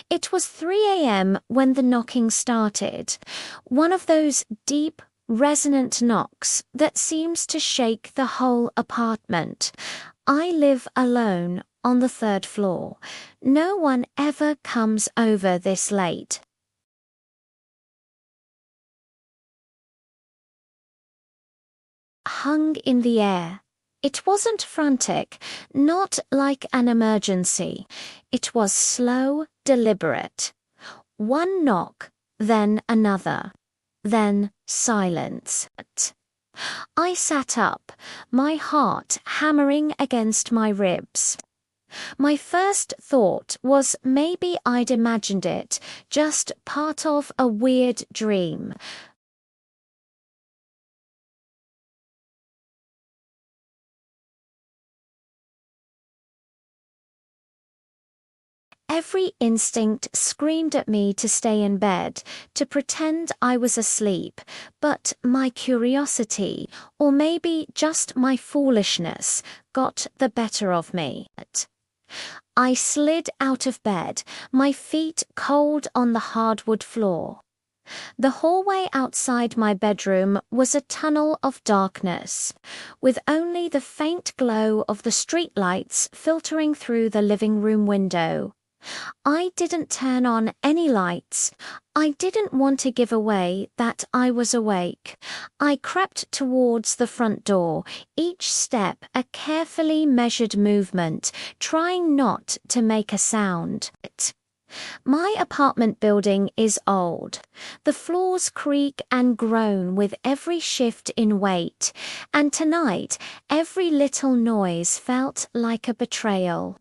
It was 3 a.m. when the knocking started. One of those deep, resonant knocks that seems to shake the whole apartment. I live alone on the third floor. No one ever comes over this late. Hung in the air. It wasn't frantic, not like an emergency. It was slow, deliberate. One knock, then another, then silence. I sat up, my heart hammering against my ribs. My first thought was maybe I'd imagined it, just part of a weird dream. Every instinct screamed at me to stay in bed, to pretend I was asleep, but my curiosity, or maybe just my foolishness, got the better of me. I slid out of bed, my feet cold on the hardwood floor. The hallway outside my bedroom was a tunnel of darkness, with only the faint glow of the streetlights filtering through the living room window. I didn't turn on any lights. I didn't want to give away that I was awake. I crept towards the front door, each step a carefully measured movement, trying not to make a sound. My apartment building is old. The floors creak and groan with every shift in weight, and tonight every little noise felt like a betrayal.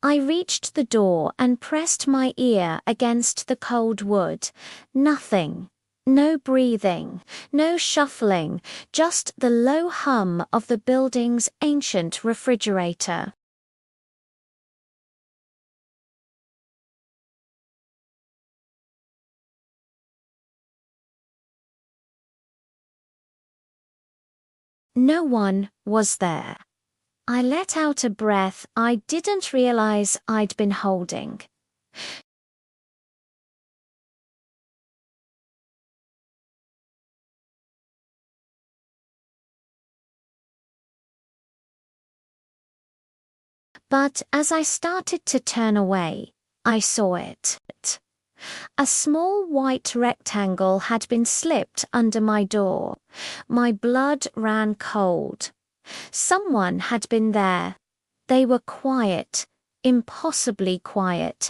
I reached the door and pressed my ear against the cold wood. Nothing. No breathing, no shuffling, just the low hum of the building's ancient refrigerator. No one was there. I let out a breath I didn't realize I'd been holding. But as I started to turn away, I saw it. A small white rectangle had been slipped under my door. My blood ran cold. Someone had been there. They were quiet, impossibly quiet.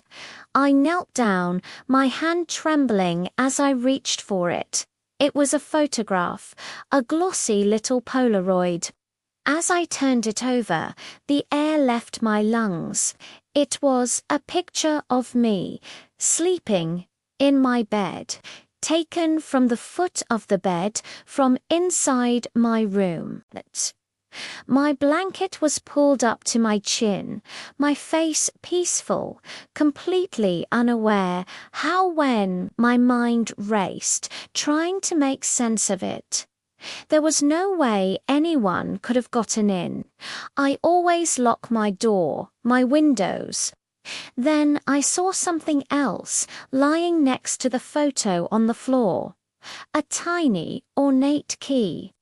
I knelt down, my hand trembling as I reached for it. It was a photograph, a glossy little Polaroid. As I turned it over, the air left my lungs. It was a picture of me, sleeping in my bed, taken from the foot of the bed from inside my room. My blanket was pulled up to my chin, my face peaceful, completely unaware how when my mind raced, trying to make sense of it. There was no way anyone could have gotten in. I always lock my door, my windows. Then I saw something else lying next to the photo on the floor. A tiny, ornate key.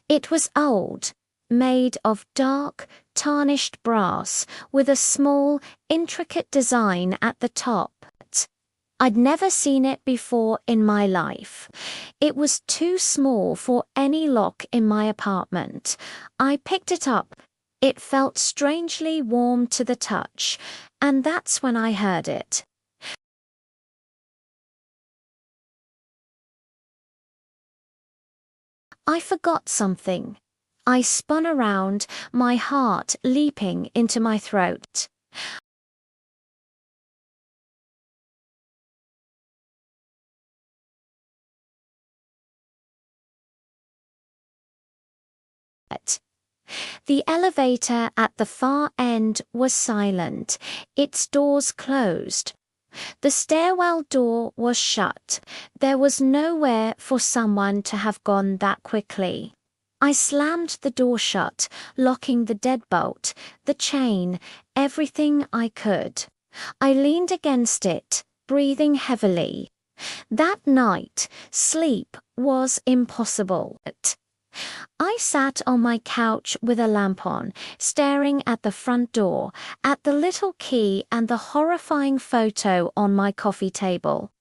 It was old, made of dark, tarnished brass with a small, intricate design at the top. I'd never seen it before in my life. It was too small for any lock in my apartment. I picked it up. It felt strangely warm to the touch, and that's when I heard it. I forgot something. I spun around, my heart leaping into my throat. The elevator at the far end was silent, its doors closed. The stairwell door was shut. There was nowhere for someone to have gone that quickly. I slammed the door shut, locking the deadbolt, the chain, everything I could. I leaned against it, breathing heavily. That night, sleep was impossible. I sat on my couch with a lamp on, staring at the front door, at the little key and the horrifying photo on my coffee table.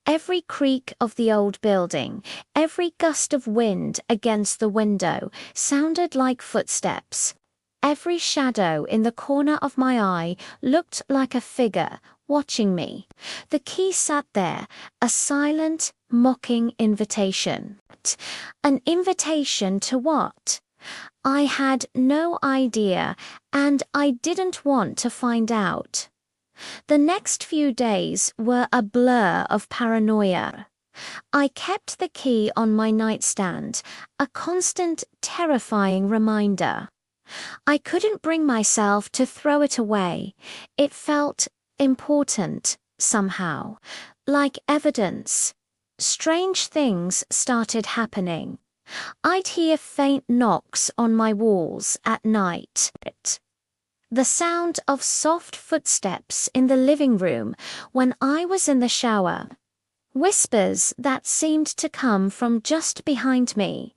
Every creak of the old building, every gust of wind against the window sounded like footsteps. Every shadow in the corner of my eye looked like a figure watching me. The key sat there, a silent, mocking invitation. An invitation to what? I had no idea, and I didn't want to find out. The next few days were a blur of paranoia. I kept the key on my nightstand, a constant, terrifying reminder. I couldn't bring myself to throw it away. It felt important, somehow, like evidence. Strange things started happening. I'd hear faint knocks on my walls at night. The sound of soft footsteps in the living room when I was in the shower. Whispers that seemed to come from just behind me.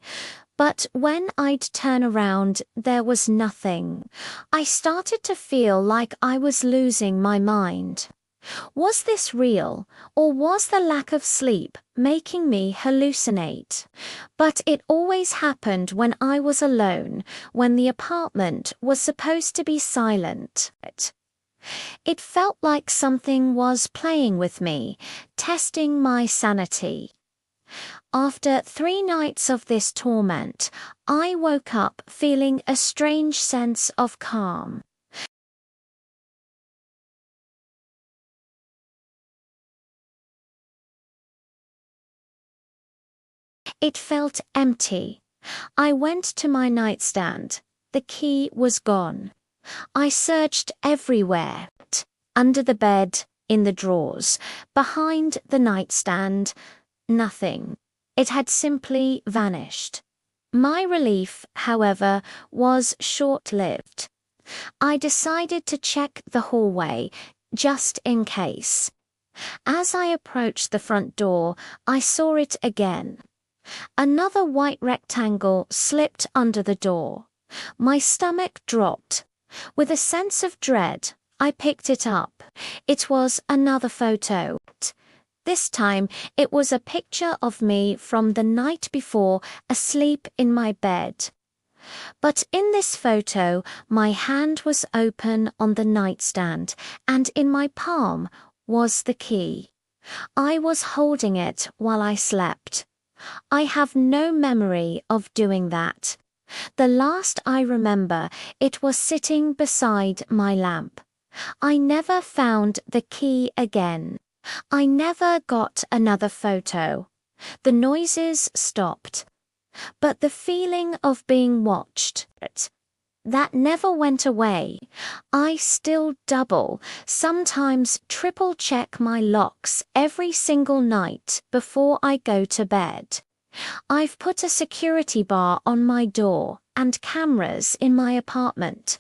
But when I'd turn around, there was nothing. I started to feel like I was losing my mind. Was this real, or was the lack of sleep making me hallucinate? But it always happened when I was alone, when the apartment was supposed to be silent. It felt like something was playing with me, testing my sanity. After 3 nights of this torment, I woke up feeling a strange sense of calm. It felt empty. I went to my nightstand. The key was gone. I searched everywhere, under the bed, in the drawers, behind the nightstand. Nothing. It had simply vanished. My relief, however, was short-lived. I decided to check the hallway, just in case. As I approached the front door, I saw it again. Another white rectangle slipped under the door. My stomach dropped. With a sense of dread, I picked it up. It was another photo. This time, it was a picture of me from the night before, asleep in my bed. But in this photo, my hand was open on the nightstand, and in my palm was the key. I was holding it while I slept. I have no memory of doing that. The last I remember, it was sitting beside my lamp. I never found the key again. I never got another photo. The noises stopped. But the feeling of being watched, that never went away. I still double, sometimes triple check my locks every single night before I go to bed. I've put a security bar on my door and cameras in my apartment.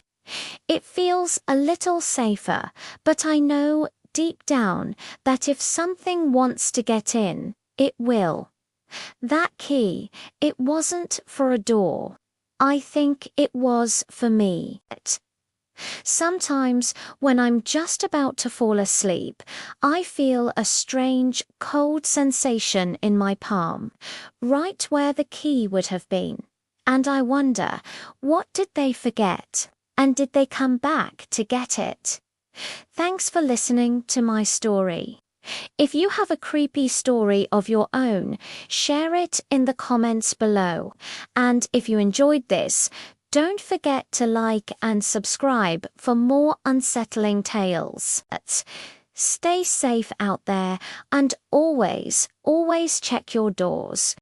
It feels a little safer, but I know deep down that if something wants to get in, it will. That key, it wasn't for a door. I think it was for me. Sometimes, when I'm just about to fall asleep, I feel a strange, cold sensation in my palm, right where the key would have been. And I wonder, what did they forget? And did they come back to get it? Thanks for listening to my story. If you have a creepy story of your own, share it in the comments below. And if you enjoyed this, don't forget to like and subscribe for more unsettling tales. Stay safe out there and always, always check your doors.